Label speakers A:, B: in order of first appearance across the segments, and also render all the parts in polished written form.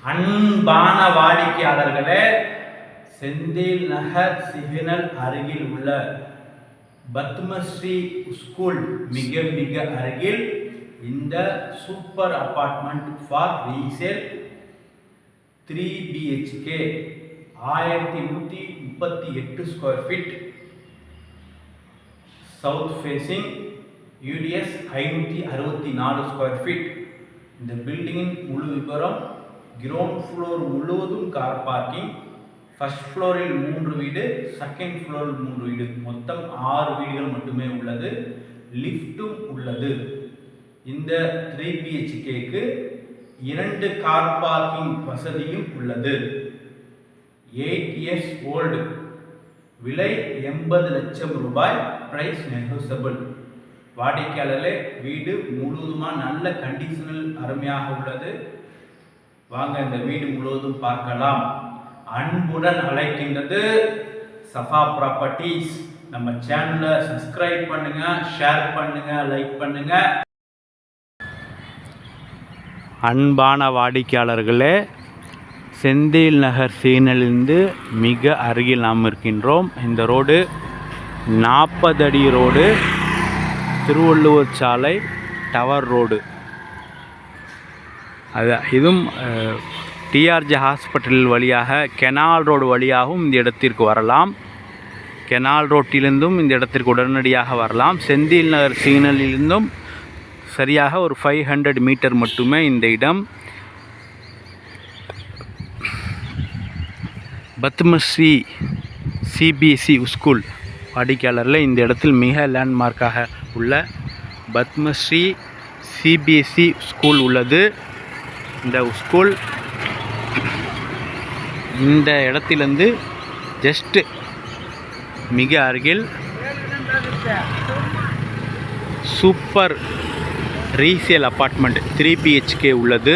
A: அன்பான வாடிக்கையாளர்களே, செந்தில் நகர் சிக்னல் அருகில் உள்ள பத்மஸ்ரீ ஸ்கூல் மிக மிக அருகில் இந்த super apartment for resale 3 BHK 1138 square feet, south facing, UDS 564 square feet. இந்த பில்டிங்கின் முழு விவரம்: கிரவுண்ட் ஃப்ளோர் முழுவதும் கார் பார்க்கிங், ஃபர்ஸ்ட் ஃப்ளோரில் 3 வீடு, செகண்ட் ஃப்ளோரில் 3 வீடு, மொத்தம் 6 வீடுகள் மட்டுமே உள்ளது. லிஃப்ட்டும் உள்ளது. இந்த 3 BHKக்கு 2 கார் பார்க்கிங் வசதியும் உள்ளது. 8 years ஓல்டு. விலை 80 லட்சம் ரூபாய். Price negotiable. வாடிக்கையாளர்களே, வீடு முழுவதுமாக நல்ல கண்டிஷனில் அருமையாக உள்ளது. வாங்க இந்த வீடு முழுவதும் பார்க்கலாம். அன்புடன் அழைக்கின்றது சஃபா ப்ராப்பர்ட்டிஸ். நம்ம சேனலை சப்ஸ்கிரைப் பண்ணுங்க, ஷேர் பண்ணுங்க, லைக் பண்ணுங்க. அன்பான வாடிக்கையாளர்களே, செந்தில் நகர் சிக்னலிலிருந்து மிக அருகில் நாம் இருக்கின்றோம். இந்த ரோடு 40 அடி ரோடு, திருவள்ளுவர் சாலை, டவர் ரோடு. இதுவும் TRJ ஹாஸ்பிட்டல் வழியாக கெனால் ரோடு வழியாகவும் இந்த இடத்திற்கு வரலாம். கெனால் ரோட்டிலிருந்தும் இந்த இடத்திற்கு உடனடியாக வரலாம். செந்தில் நகர் சிக்னலிலிருந்தும் சரியாக ஒரு 500 மீட்டர் மட்டுமே இந்த இடம். பத்மஸ்ரீ CBSE ஸ்கூல் வாடிக்கையாளரில் இந்த இடத்தில் மிக லேண்ட்மார்க்காக உள்ள பத்மஸ்ரீ CBSE ஸ்கூல் உள்ளது. இந்த ஸ்கூல் இந்த இடத்திலிருந்து ஜஸ்ட் மிக அருகில் சூப்பர் ரீசேல் அப்பார்ட்மெண்ட் 3 BHK உள்ளது.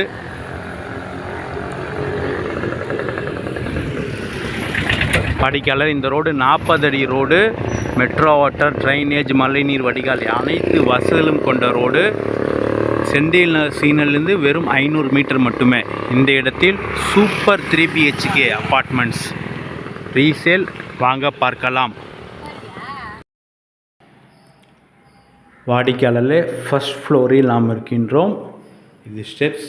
A: வாடிக்கையாளர், இந்த ரோடு 40 அடி ரோடு, மெட்ரோ வாட்டர், ட்ரைனேஜ், மழைநீர் வடிகால் அனைத்து வசதிகளும் கொண்ட ரோடு. செந்தில் நகர் சிக்னலிலிருந்து வெறும் 500 மீட்டர் மட்டுமே. இந்த இடத்தில் சூப்பர் 3 BHK அப்பார்ட்மெண்ட்ஸ் ரீசேல். வாங்க பார்க்கலாம். வாடிக்கையாளர்களே, ஃபர்ஸ்ட் ஃப்ளோரில் நாம் இருக்கின்றோம். இது ஸ்டெப்ஸ்.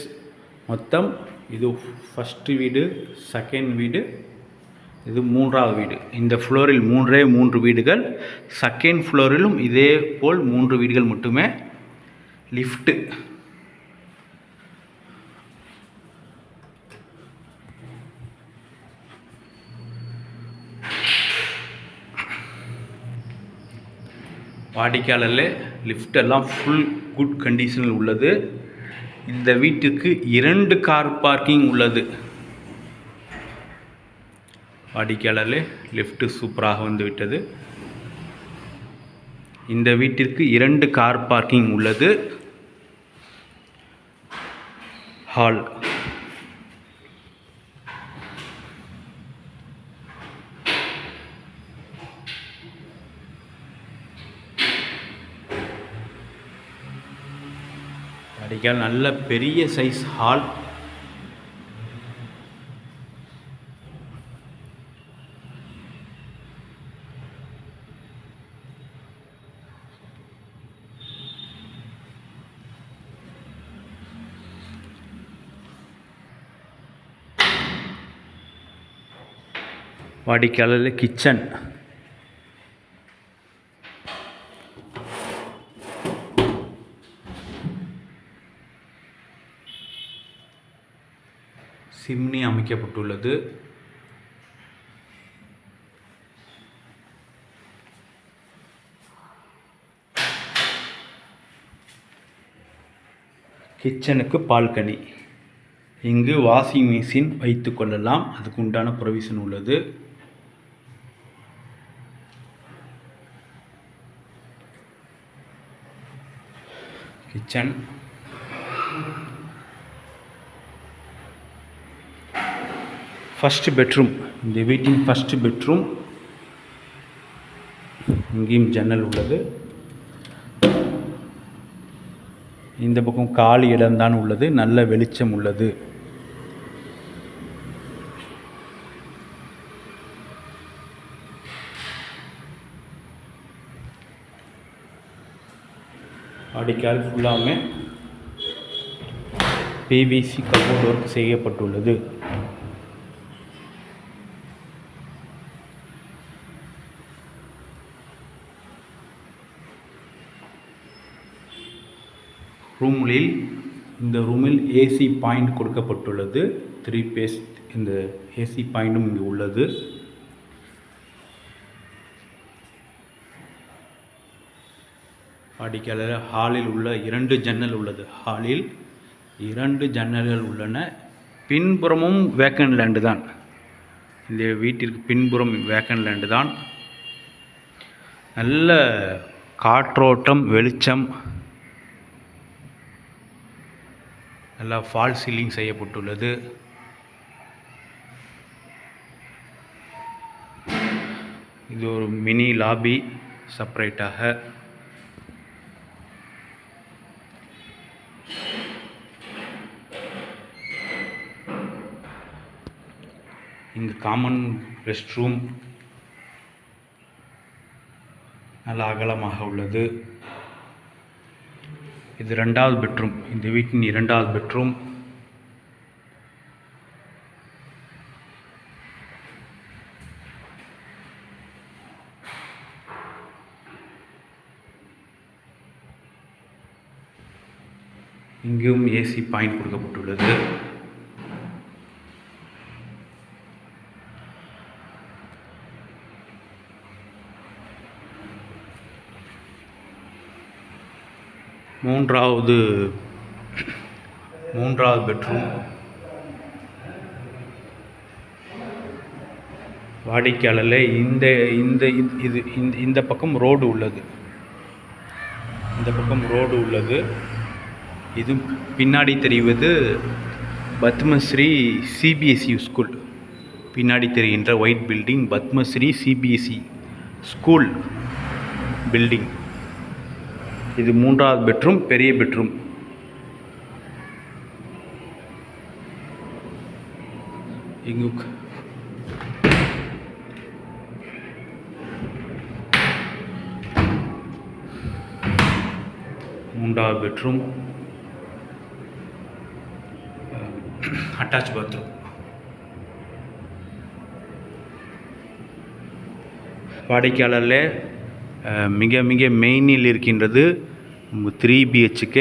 A: மொத்தம் இது ஃபஸ்ட்டு வீடு, செகண்ட் வீடு, இது 3வது வீடு. இந்த ஃப்ளோரில் 3 வீடுகள். செகண்ட் ஃப்ளோரிலும் இதே போல் 3 வீடுகள் மட்டுமே. லிஃப்ட்டு. வாடிக்கையாளர்களே, லிஃப்ட் எல்லாம் ஃபுல் குட் கண்டிஷனில் உள்ளது. இந்த வீட்டுக்கு 2 கார் பார்க்கிங் உள்ளது. வாடிக்கையாளர்களே, லிஃப்ட் சூப்பராக வந்துவிட்டது. இந்த வீட்டிற்கு 2 கார் பார்க்கிங் உள்ளது. ஹால். வாடிக்கையாளர், நல்ல பெரிய சைஸ் ஹால். வாடிக்கையாளர், கிச்சன். சிம்னி அமைக்கப்பட்டுள்ளது. கிச்சனுக்கு பால்கனி. இங்கு வாஷிங் மிஷின் வைத்து கொள்ளலாம். அதுக்கு உண்டான ப்ரொவிஷன் உள்ளது. கிச்சன். First bedroom. இந்த வீட்டின் ஃபர்ஸ்ட் பெட்ரூம். இங்கேயும் ஜன்னல் உள்ளது. இந்த பக்கம் காலி இடம்தான் உள்ளது. நல்ல வெளிச்சம் உள்ளது. வாடிக்கையால் ஃபுல்லாமே பிவிசி கபோர்ட் ஒர்க் செய்யப்பட்டுள்ளது. இந்த ரூமில் ஏசி பாயிண்ட் கொடுக்கப்பட்டுள்ளது. 3 பேஸ் இந்த ஏசி பாயிண்டும் இங்கு உள்ளது. வாடிக்கையாளர் ஹாலில் உள்ள 2 ஜன்னல் உள்ளது. ஹாலில் 2 ஜன்னல்கள் உள்ளன. பின்புறமும் வேக்கன் லேண்டு தான். இந்த வீட்டிற்கு பின்புறம் வேக்கன் லேண்டு தான். நல்ல காற்றோட்டம், வெளிச்சம், நல்லா ஃபால் சீலிங் செய்யப்பட்டுள்ளது. இது ஒரு மினி லாபி செப்பரேட்டாக. இங்கு காமன் ரெஸ்ட் ரூம் நல்ல அகலமாக உள்ளது. இது 2வது பெட்ரூம். இந்த வீட்டின் 2வது பெட்ரூம். இங்கும் ஏசி பாயிண்ட் கொடுக்கப்பட்டுள்ளது. மூன்றாவது பெட்ரூம். வாடிக்கையாளரில் இந்த பக்கம் ரோடு உள்ளது. இது பின்னாடி தெரிவது பத்மஸ்ரீ சிபிஎஸ்இ ஸ்கூல். பின்னாடி தெரிகின்ற white building Padmashree CBSE school building. இது 3வது பெட்ரூம், பெரிய பெட்ரூம். இங்கு 3வது பெட்ரூம், அட்டாச் பாத்ரூம். வாடிக்கையாளரில் மிக மிக மெயினில் இருக்கின்றது 3 BHK.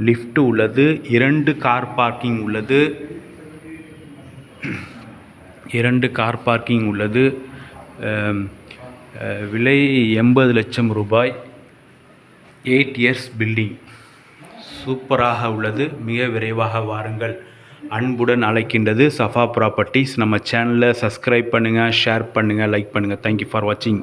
A: லிஃப்ட் உள்ளது. 2 கார் பார்க்கிங் உள்ளது. 2 கார் பார்க்கிங் உள்ளது. விலை 80 லட்சம் ரூபாய். 8 இயர்ஸ் பில்டிங். சூப்பராக உள்ளது. மிக விரைவாக வாருங்கள். அன்புடன் அழைக்கின்றது சஃபா ப்ராப்பர்ட்டிஸ். நம்ம சேனலை சப்ஸ்கிரைப் பண்ணுங்கள், ஷேர் பண்ணுங்கள், லைக் பண்ணுங்கள். தேங்க்யூ ஃபார் வாட்சிங்.